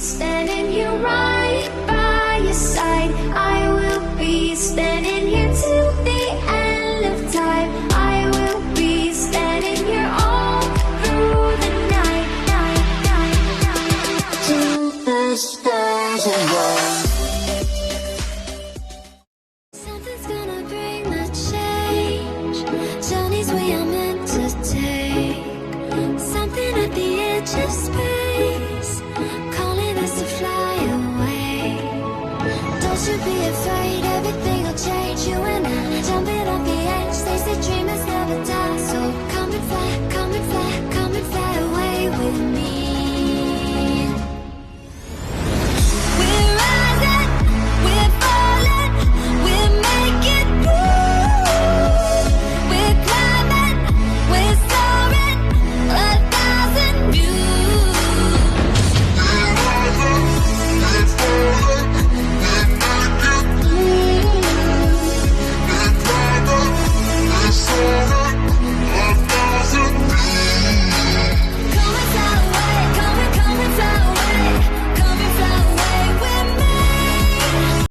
standing here right by your side. I will be standing here till the end of time. I will be standing here all through the night, till the stars align. Something's gonna bring the change. Journeys we are meant to take. Something at the edge of space, calling us to fly away. Don't you be afraid, everything will change. You and I, jumping off the edge. They say dreamers never die, so come and fly, come and fly, come and fly away with me. We're rising, we're falling, we're making moves. We're climbing, we're soaring, 1,000 views. We're rising, we're falling, we're making moves. We're climbing, we're soaring, 1,000 views. Come and fly away, come and fly away, come and fly away with me.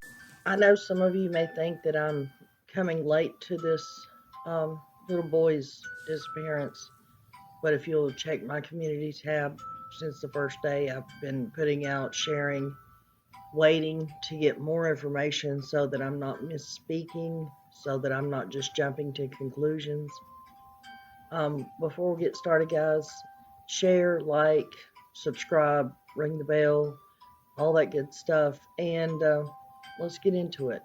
I know some of you may think that I'm coming late to this little boy's disappearance, but if you'll check my community tab, since the first day I've been putting out, sharing, waiting to get more information so that I'm not misspeaking, so that I'm not just jumping to conclusions. Before we get started, guys, share, like, subscribe, ring the bell, all that good stuff, and let's get into it.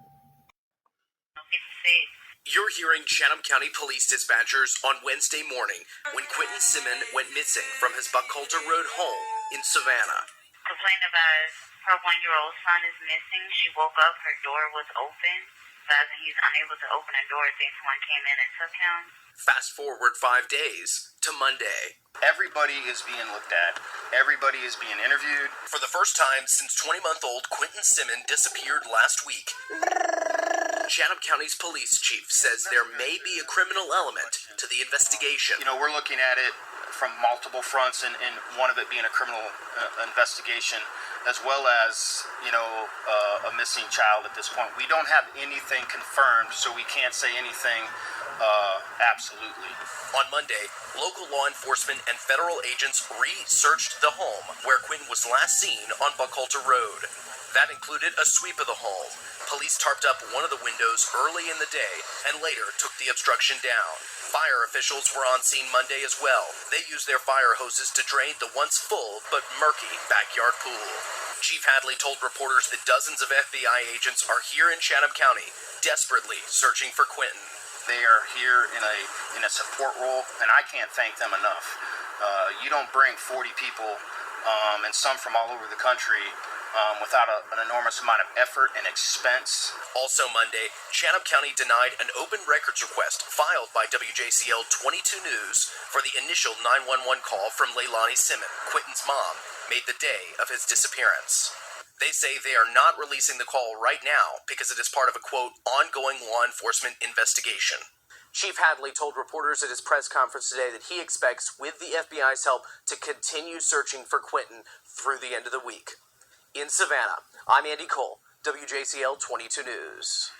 You're hearing Chatham County Police dispatchers on Wednesday morning when Quinton Simon went missing from his Buckhalter Road home in Savannah. Complained about her 1-year-old son is missing. She woke up, her door was open, advising he's unable to open a door. Thinks someone came in and took him. Fast forward 5 days to Monday. Everybody is being looked at. Everybody is being interviewed. For the first time since 20-month-old Quinton Simon disappeared last week, Chatham County's police chief says there may be a criminal element to the investigation. You know, we're looking at it from multiple fronts, and one of it being a criminal investigation, as well as, a missing child at this point. We don't have anything confirmed, so we can't say anything absolutely. On Monday, local law enforcement and federal agents re-searched the home where Quinton was last seen on Buckhalter Road. That included a sweep of the home. Police tarped up one of the windows early in the day and later took the obstruction down. Fire officials were on scene Monday as well. They used their fire hoses to drain the once full but murky backyard pool. Chief Hadley told reporters that dozens of FBI agents are here in Chatham County, desperately searching for Quinton. They are here in a support role, and I can't thank them enough. You don't bring 40 people, and some from all over the country, without an enormous amount of effort and expense. Also Monday, Chatham County denied an open records request filed by WJCL 22 News for the initial 911 call from lleilanisimon, Quinton's mom, made the day of his disappearance. They say they are not releasing the call right now because it is part of a, quote, ongoing law enforcement investigation. Chief Hadley told reporters at his press conference today that he expects, with the FBI's help, to continue searching for Quinton through the end of the week. In Savannah, I'm Andy Cole, WJCL 22 News.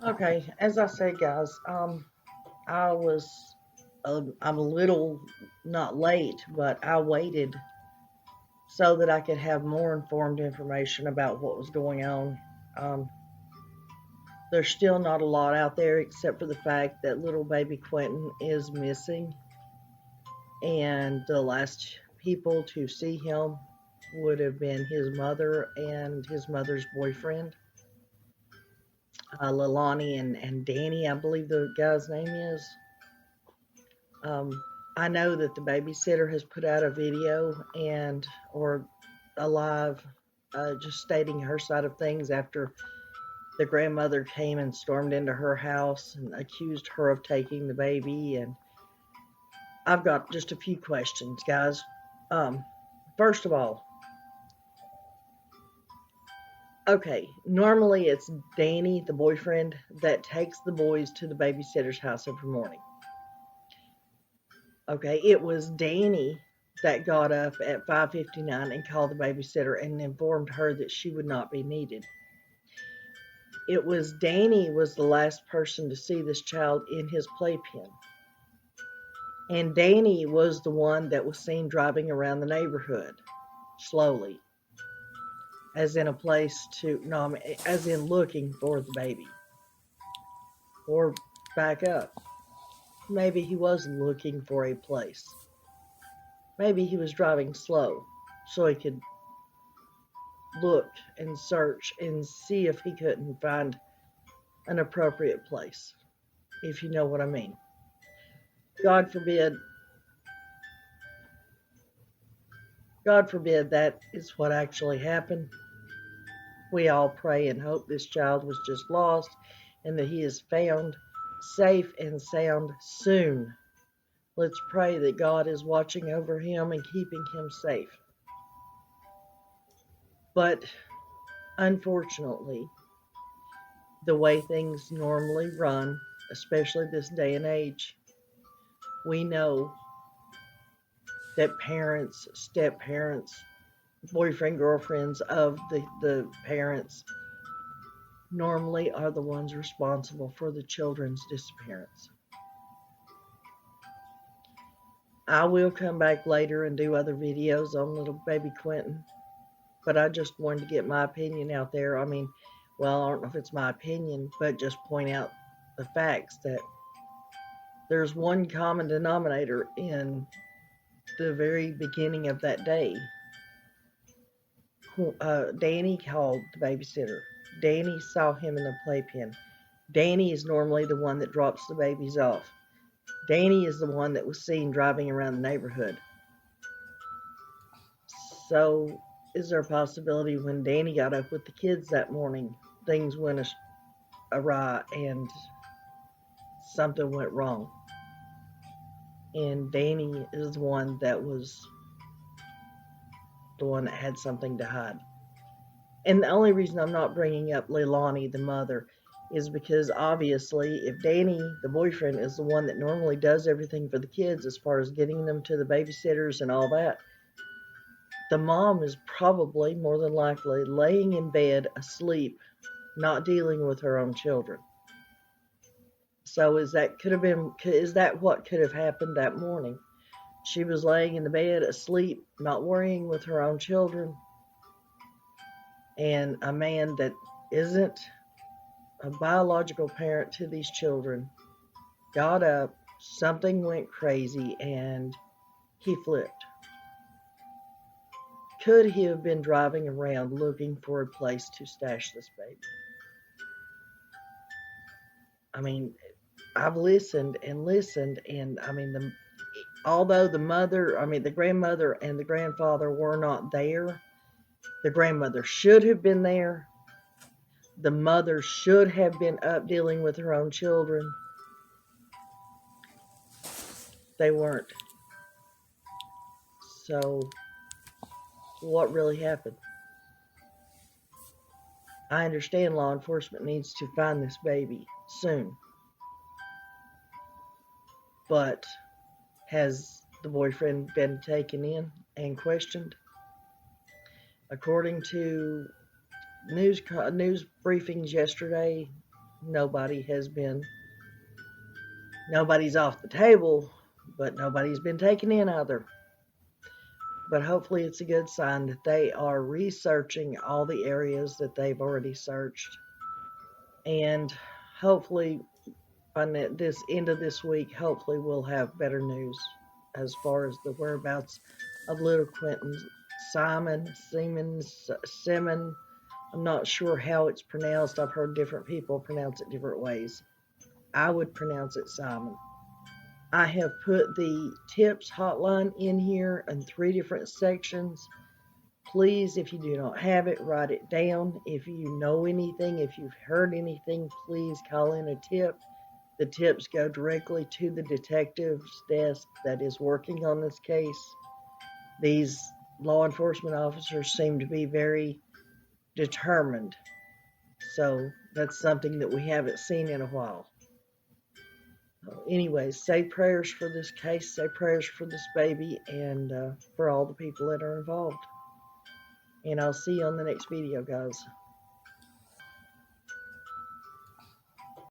Okay, as I said, guys, I'm a little, not late, but I waited so that I could have more informed information about what was going on. There's still not a lot out there except for the fact that little baby Quinton is missing, and the last people to see him would have been his mother and his mother's boyfriend, Leilani and Danny, I believe the guy's name is. I know that the babysitter has put out a video or a live just stating her side of things after the grandmother came and stormed into her house and accused her of taking the baby. And I've got just a few questions, guys. First of all, okay, normally it's Danny, the boyfriend, that takes the boys to the babysitter's house every morning. Okay, it was Danny that got up at 5:59 and called the babysitter and informed her that she would not be needed. It was Danny was the last person to see this child in his playpen. And Danny was the one that was seen driving around the neighborhood slowly, as in a place to, no, as in looking for the baby. Or back up. Maybe he wasn't looking for a place. Maybe he was driving slow so he could look and search and see if he couldn't find an appropriate place, if you know what I mean. God forbid that is what actually happened. We all pray and hope this child was just lost and that he is found safe and sound soon. Let's pray that God is watching over him and keeping him safe. But unfortunately, the way things normally run, especially this day and age, we know that parents, step-parents, boyfriend, girlfriends of the parents normally are the ones responsible for the children's disappearance. I will come back later and do other videos on little baby Quinton, but I just wanted to get my opinion out there. I mean, well, I don't know if it's my opinion, but just point out the facts that there's one common denominator in the very beginning of that day. Danny called the babysitter. Danny saw him in the playpen. Danny is normally the one that drops the babies off. Danny is the one that was seen driving around the neighborhood. So, is there a possibility when Danny got up with the kids that morning, things went awry and something went wrong? And Danny is the one that had something to hide. And the only reason I'm not bringing up Leilani, the mother, is because obviously if Danny, the boyfriend, is the one that normally does everything for the kids as far as getting them to the babysitters and all that, the mom is probably more than likely laying in bed asleep, not dealing with her own children. So is that what could have happened that morning? She was laying in the bed asleep, not worrying with her own children, and a man that isn't a biological parent to these children got up, something went crazy, and he flipped. Could he have been driving around looking for a place to stash this baby? I mean, I've listened, and I mean, although the grandmother and the grandfather were not there, the grandmother should have been there. The mother should have been up dealing with her own children. They weren't. So, what really happened? I understand law enforcement needs to find this baby soon. But has the boyfriend been taken in and questioned? According to news briefings yesterday, nobody's off the table, but nobody's been taken in either. But hopefully it's a good sign that they are researching all the areas that they've already searched. And hopefully by this end of this week, hopefully we'll have better news as far as the whereabouts of little Quinton Simon. I'm not sure how it's pronounced. I've heard different people pronounce it different ways. I would pronounce it Simon. I have put the tips hotline in here in 3 different sections. Please, if you do not have it, write it down. If you know anything, if you've heard anything, please call in a tip. The tips go directly to the detective's desk that is working on this case. These law enforcement officers seem to be very determined. So that's something that we haven't seen in a while. Anyways, say prayers for this case, say prayers for this baby, and for all the people that are involved. And I'll see you on the next video, guys.